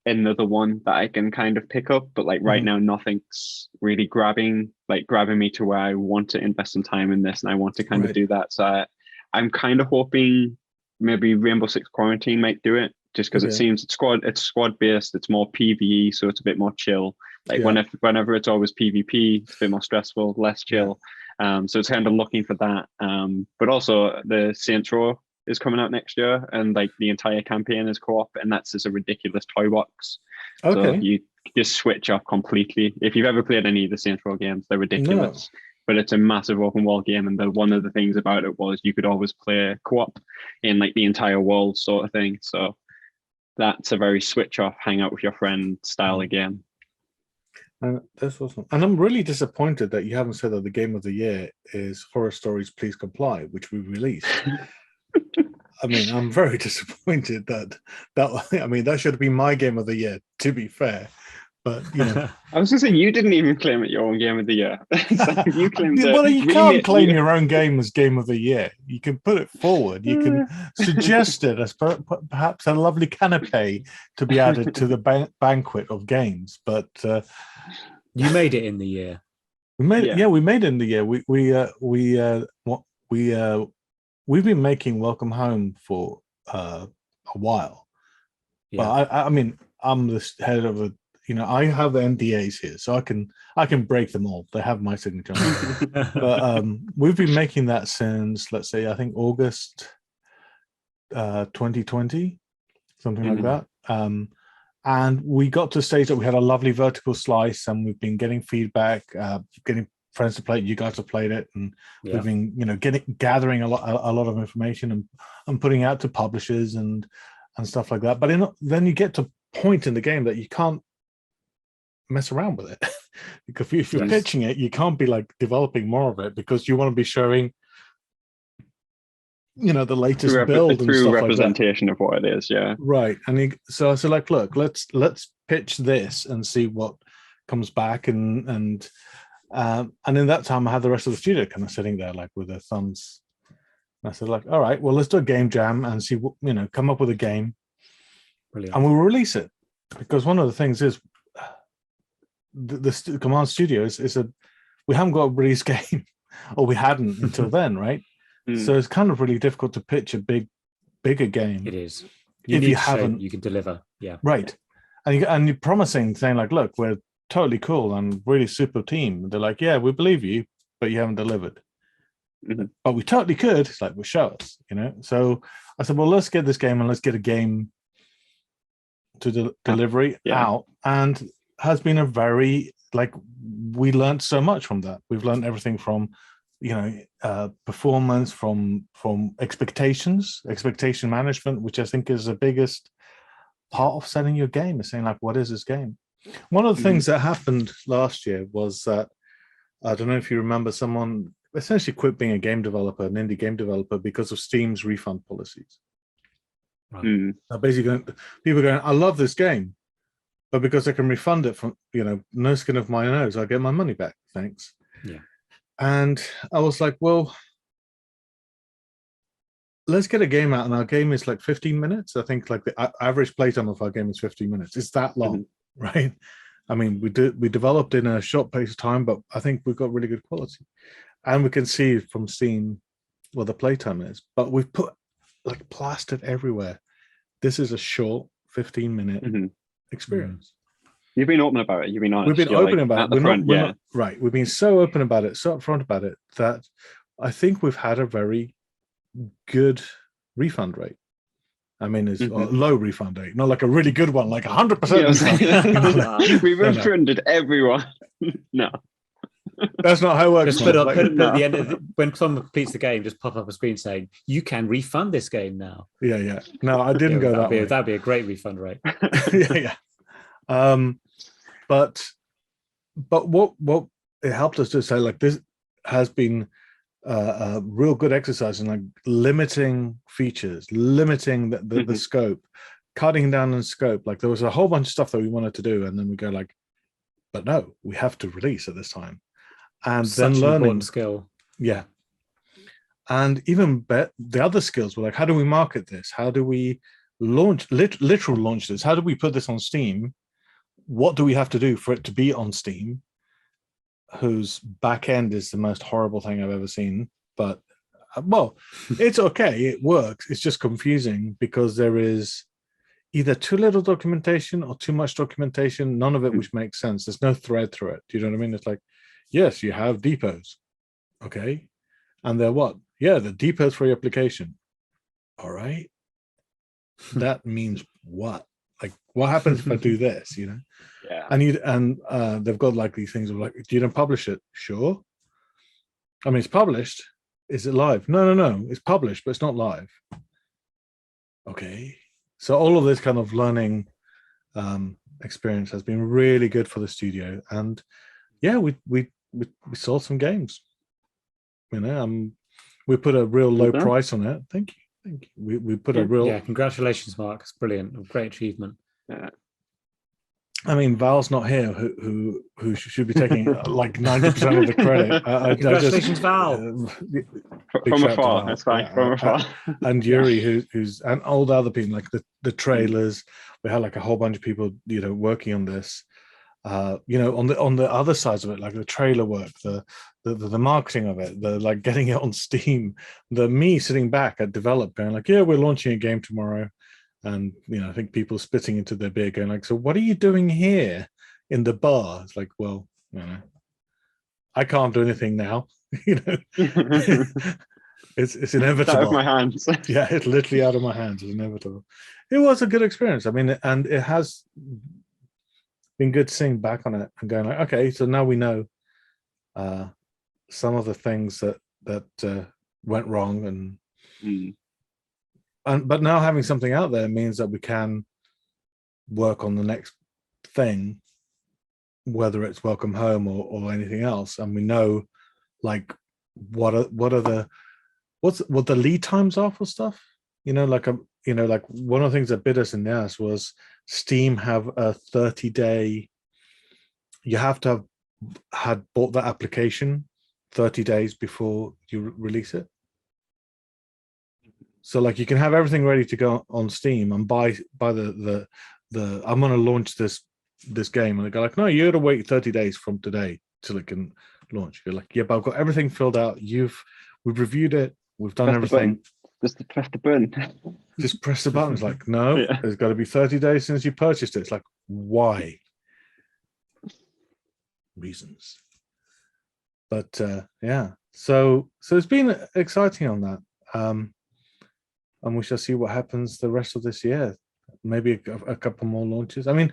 another one that I can kind of pick up. But like right now, nothing's really grabbing me to where I want to invest some time in this, and I want to kind of do that. So I'm kind of hoping maybe Rainbow Six Quarantine might do it, just because it seems it's squad based, it's more PvE, so it's a bit more chill. Like whenever it's always PvP, it's a bit more stressful, less chill. So it's kind of looking for that. But also the Saints Row is coming out next year, and like the entire campaign is co-op, and that's just a ridiculous toy box. So you just switch up completely. If you've ever played any of the Saints Row games, they're ridiculous. But it's a massive open world game, and one of the things about it was you could always play co-op in like the entire world sort of thing. So that's a very switch off, hang out with your friend style again.
And that's awesome. And I'm really disappointed that you haven't said that the game of the year is Horror Stories Please Comply, which we released. I mean, I'm very disappointed that I mean, that should have been my game of the year, to be fair. But
I was going to say, you didn't even claim it your own game of the year. So you claimed
well, you can't claim your own game as game of the year. You can put it forward. You can suggest it as perhaps a lovely canapé to be added to the banquet of games. But
you made it in the year.
We made it. Yeah, we made it in the year. We've been making Welcome Home for a while. But I mean, I'm the head of a. I have the NDAs here, so I can break them all. They have my signature on them. But we've been making that since, let's say, I think August 2020, something like that. And we got to a stage that we had a lovely vertical slice, and we've been getting feedback, getting friends to play it. You guys have played it, and we've been, gathering a lot of information and putting out to publishers and stuff like that. But then you get to a point in the game that you can't mess around with it. Because if you're pitching it, you can't be like developing more of it, because you want to be showing the latest build and stuff
representation
like
of what it is. Yeah.
Right. So I said, like, look, let's pitch this and see what comes back. And in that time I had the rest of the studio kind of sitting there like with their thumbs. And I said, like, all right, well, let's do a game jam and see what, come up with a game.
Brilliant.
And we'll release it. Because one of the things is the Command Studio is we haven't got a release game, or we hadn't until then, right? So it's kind of really difficult to pitch a bigger game.
It is.
If you haven't,
you can deliver. Yeah.
Right. And you're promising, saying like, look, we're totally cool and really super team. They're like, yeah, we believe you, but you haven't delivered. But we totally could. It's like, well, show us, So I said, well, let's get this game and let's get a game to delivery out. And has been a very, like, we learned so much from that. We've learned everything from, performance, from expectation management, which I think is the biggest part of selling your game, is saying like, what is this game? One of the things that happened last year was that, I don't know if you remember, someone essentially quit being a game developer, an indie game developer, because of Steam's refund policies. Right. So basically, people are going, I love this game, but because I can refund it from, no skin of my nose, I get my money back. Thanks.
Yeah.
And I was like, well, let's get a game out. And our game is like 15 minutes. I think like the average playtime of our game is 15 minutes. It's that long, right? I mean, we developed in a short pace of time, but I think we've got really good quality. And we can see from Steam what the playtime is. But we've put like plastered everywhere. This is a short 15-minute experience.
You've been open about it. You've been honest.
We've been open about it.
We're
not right. We've been so open about it, so upfront about it, that I think we've had a very good refund rate. I mean, it's a low refund rate, not like a really good one, like 100%.
We've refunded everyone. No.
That's not how it works.
Just put at the end when someone completes the game, just pop up a screen saying you can refund this game now.
Yeah. No, I didn't go that way.
That'd be a great refund rate.
Yeah. But what it helped us to say, like, this has been a real good exercise in like limiting features, limiting the scope, cutting down in scope. Like there was a whole bunch of stuff that we wanted to do, and then we go like, but no, we have to release at this time. And
Such
then learning
an skill.
Yeah. And even the other skills were like, how do we market this? How do we launch, literal launch this? How do we put this on Steam? What do we have to do for it to be on Steam, whose back end is the most horrible thing I've ever seen? But, well, it's okay. It works. It's just confusing because there is either too little documentation or too much documentation, none of it which makes sense. There's no thread through it. Do you know what I mean? It's like, yes, you have depots. Okay. And they're what? Yeah, the depots for your application. All right. That means what? Like, what happens if I do this, Yeah. And they've got like these things of like, do you don't publish it? Sure. I mean, it's published. Is it live? No. It's published, but it's not live. Okay. So all of this kind of learning experience has been really good for the studio. And yeah, we sold some games. We put a real low price on it. Thank you. We put a real
congratulations, Mark. It's brilliant. Great achievement.
Yeah.
I mean, Val's not here, who should be taking like 90% of the credit.
Congratulations, Val.
From afar, that's fine. From afar.
And Yuri, who's and all the other people, like the trailers. We had like a whole bunch of people, working on this. On the other sides of it, like the trailer work, the marketing of it, the like getting it on Steam, me sitting back at Develop going like, yeah, we're launching a game tomorrow. And, I think people spitting into their beer going like, so what are you doing here in the bar? It's like, well, I can't do anything now. It's inevitable.
It's out of my hands.
Yeah, it's literally out of my hands. It's inevitable. It was a good experience. I mean, and it has been good seeing back on it and going like, okay, so now we know some of the things that went wrong but now having something out there means that we can work on the next thing, whether it's Welcome Home or anything else, and we know like what are the what the lead times are for stuff. Like one of the things that bit us in the ass was Steam have a 30-day. You have to have had bought that application 30 days before you release it. So like you can have everything ready to go on Steam and buy the I'm going to launch this game, and they go like, no, you got to wait 30 days from today till it can launch. You're like, yeah, but I've got everything filled out. We've reviewed it. We've done everything.
Just to press the button.
Just press the button. It's like, no, It's got to be 30 days since you purchased it. It's like, why? Reasons. But yeah, so it's been exciting on that. And we shall see what happens the rest of this year. Maybe a couple more launches. I mean,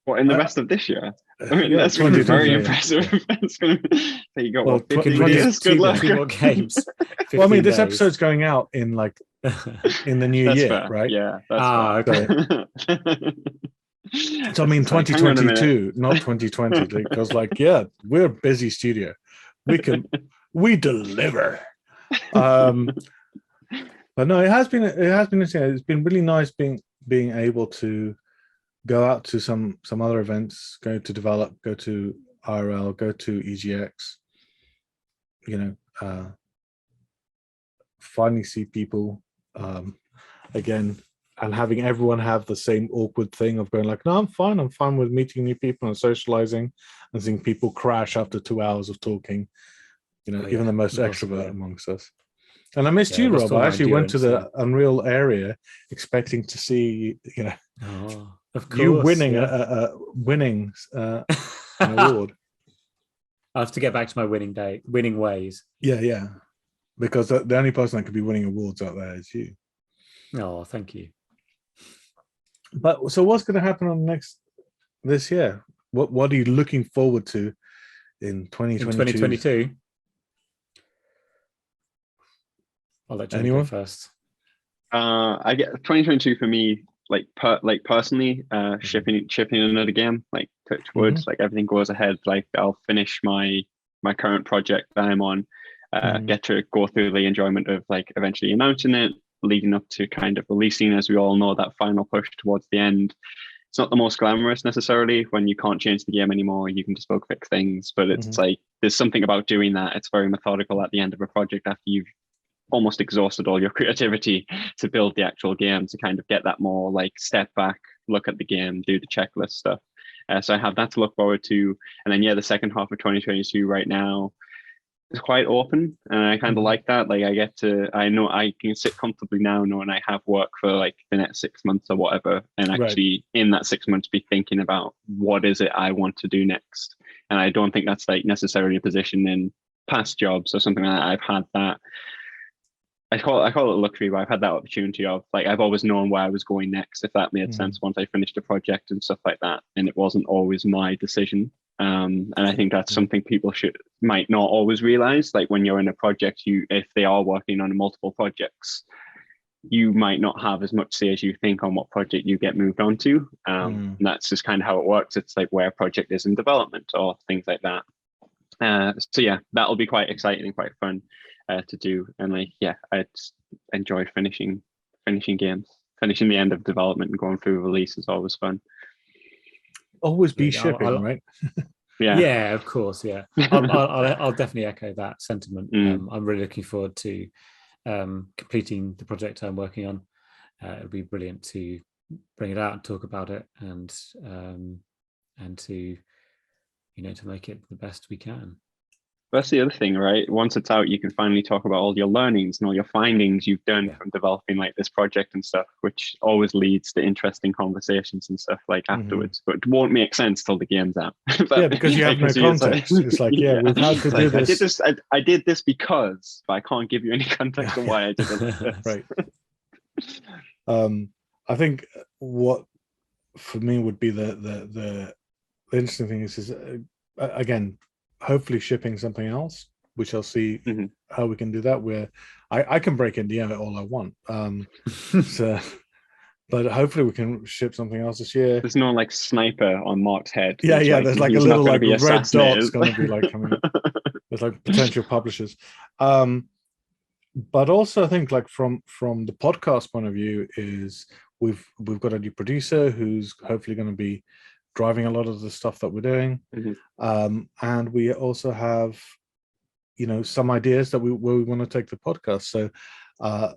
what in the rest of this year? I mean, that's going to be very impressive. It's going to be, you got 50 years. Good luck.
2 more games.
Well, I mean, this episode's going out in in the new year,
fair.
right?
Yeah. That's
okay.
So I mean, 2022, not 2020, because we're a busy studio. We deliver. But no, it has been interesting. It's been really nice being able to go out to some other events, go to Develop, go to IRL, go to EGX. Finally see people again, and having everyone have the same awkward thing of going like, no, I'm fine with meeting new people and socializing, and seeing people crash after 2 hours of talking. Even the most extrovert amongst us. And I missed you, Rob. I actually went to the Unreal area expecting to see,
of course,
you winning an award.
I have to get back to my winning ways.
Yeah. Because the only person that could be winning awards out there is you.
Oh, thank you.
But so what's going to happen on this year? What are you looking forward to in 2022?
In 2022? I'll let you go first.
I get 2022 for me, personally, shipping another game, touch wood, everything goes ahead. I'll finish my current project that I'm on, get to go through the enjoyment of eventually announcing it, leading up to kind of releasing, as we all know, that final push towards the end. It's not the most glamorous necessarily when you can't change the game anymore. You can just bug fix things, but it's there's something about doing that. It's very methodical at the end of a project after you've almost exhausted all your creativity to build the actual game, to kind of get that more step back, look at the game, do the checklist stuff. So I have that to look forward to. And then, the second half of 2022 right now is quite open. And I kind of like that. I know I can sit comfortably now knowing I have work for the next 6 months or whatever. And actually in that 6 months be thinking about what is it I want to do next. And I don't think that's necessarily a position in past jobs or something like that. I've had that. I call it luxury, but I've had that opportunity of I've always known where I was going next, if that made sense, once I finished a project and stuff like that. And it wasn't always my decision. And I think that's something people might not always realize. When you're in a project, if they are working on multiple projects, you might not have as much say as you think on what project you get moved on to. And that's just kind of how it works. It's where a project is in development or things like that. So yeah, that'll be quite exciting and quite fun to do. And I enjoy finishing games. Finishing the end of development and going through release is always fun.
Always be shipping, right?
Yeah, of course. Yeah, I'll definitely echo that sentiment. I'm really looking forward to completing the project I'm working on. It'll be brilliant to bring it out and talk about it, and to to make it the best we can.
That's the other thing, right? Once it's out, you can finally talk about all your learnings and all your findings you've done from developing this project and stuff, which always leads to interesting conversations and stuff afterwards. But it won't make sense till the game's out.
Because you have no context. It's we've had to do this.
I did this because, but I can't give you any context on why I did it.
Right. I think what for me would be the interesting thing is again, hopefully shipping something else. We shall see how we can do that. Where I can break Indiana all I want. But hopefully we can ship something else this year.
There's no sniper on Mark's head.
Yeah. There's a little red dot's going to be coming up. There's potential publishers. but also I think like from the podcast point of view is we've got a new producer who's hopefully going to be driving a lot of the stuff that we're doing. And we also have, some ideas that where we want to take the podcast. So I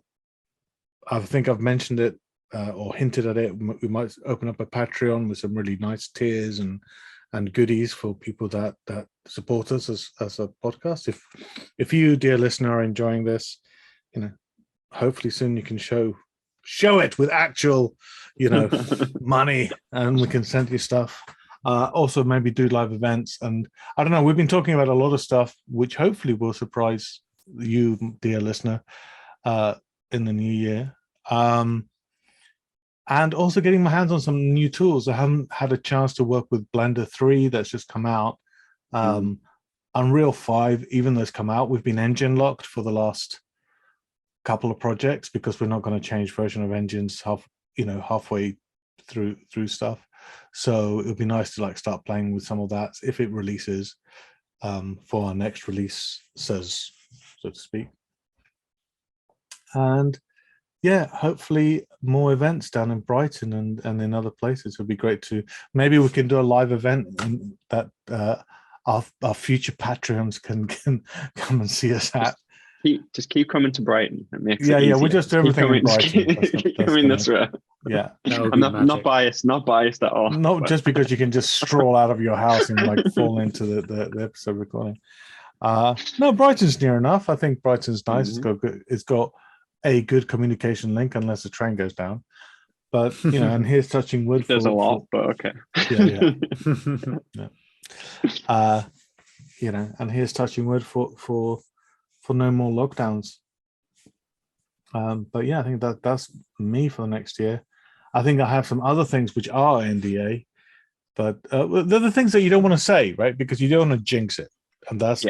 think I've mentioned it or hinted at it. We might open up a Patreon with some really nice tiers and goodies for people that support us as a podcast. If you, dear listener, are enjoying this, hopefully soon you can show it with actual, money, and we can send you stuff. Also, maybe do live events, and I don't know. We've been talking about a lot of stuff, which hopefully will surprise you, dear listener, in the new year. And also getting my hands on some new tools. I haven't had a chance to work with Blender 3 that's just come out. Unreal 5, even though it's come out, we've been engine locked for the last couple of projects because we're not going to change version of engines halfway through stuff. So it would be nice to start playing with some of that if it releases for our next release, so to speak. And yeah, hopefully more events down in Brighton and in other places. It would be great to, maybe we can do a live event that our future Patreons can come and see us at.
Just keep coming to Brighton. It makes
it easier.
We
just do everything in Brighton.
Keep coming this way.
Yeah,
I'm not biased at all.
Not just because you can just stroll out of your house and fall into the episode recording. No, Brighton's near enough. I think Brighton's nice. It's got a good communication link unless the train goes down. But and here's touching wood.
There's a lot, but okay.
Yeah. And here's touching wood for no more lockdowns. But yeah, I think that's me for the next year. I think I have some other things which are NDA, but they're the things that you don't want to say, right? Because you don't want to jinx it, and that's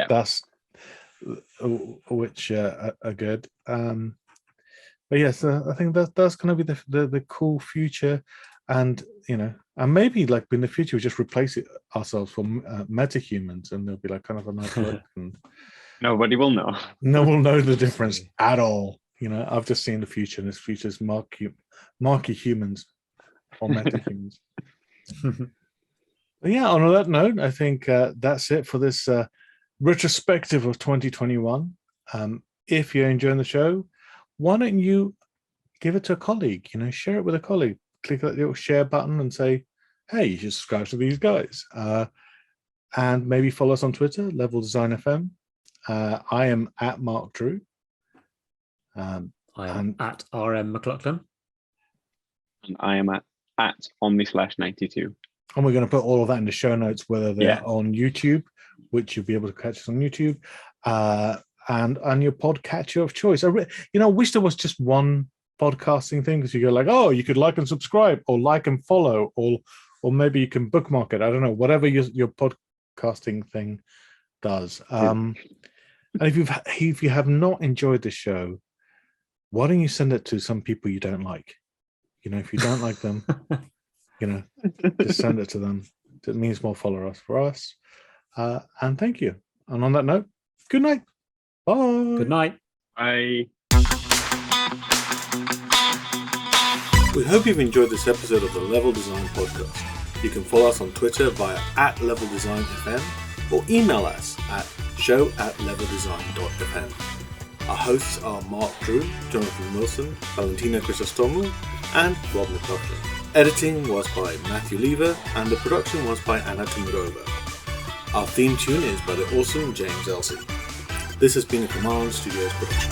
which are good. But yes, I think that's going to be the cool future, and and maybe in the future we just replace ourselves for metahumans, and there'll be kind of a nice look. And
nobody will know.
No one will know the difference at all. I've just seen the future, and this future is marky humans or metahumans. But yeah, on that note, I think that's it for this retrospective of 2021. If you're enjoying the show, why don't you give it to a colleague? Share it with a colleague. Click that little share button and say, hey, you should subscribe to these guys. And maybe follow us on Twitter, Level Design FM. I am at Mark Drew.
I am at RM McLachlan.
And I am at Omni/92.
And we're going to put all of that in the show notes, whether they're on YouTube, which you'll be able to catch us on YouTube, and on your podcatcher of choice. I wish there was just one podcasting thing, because you go you could like and subscribe, or like and follow, or maybe you can bookmark it. I don't know, whatever your podcasting thing does. And if you have not enjoyed the show, why don't you send it to some people you don't like? If you don't like them, just send it to them. It means more followers for us. And thank you. And on that note, good night. Bye.
Good night.
Bye.
We hope you've enjoyed this episode of the Level Design Podcast. You can follow us on Twitter via @LevelDesignFM or email us at show@leveldesign.fm. Our hosts are Mark Drew, Jonathon Wilson, Valentina Chrysostomou, and Rob McLachlan. Editing was by Matthew Lever, and the production was by Anna Tumurova. Our theme tune is by the awesome James Elsey. This has been a Command Studios production.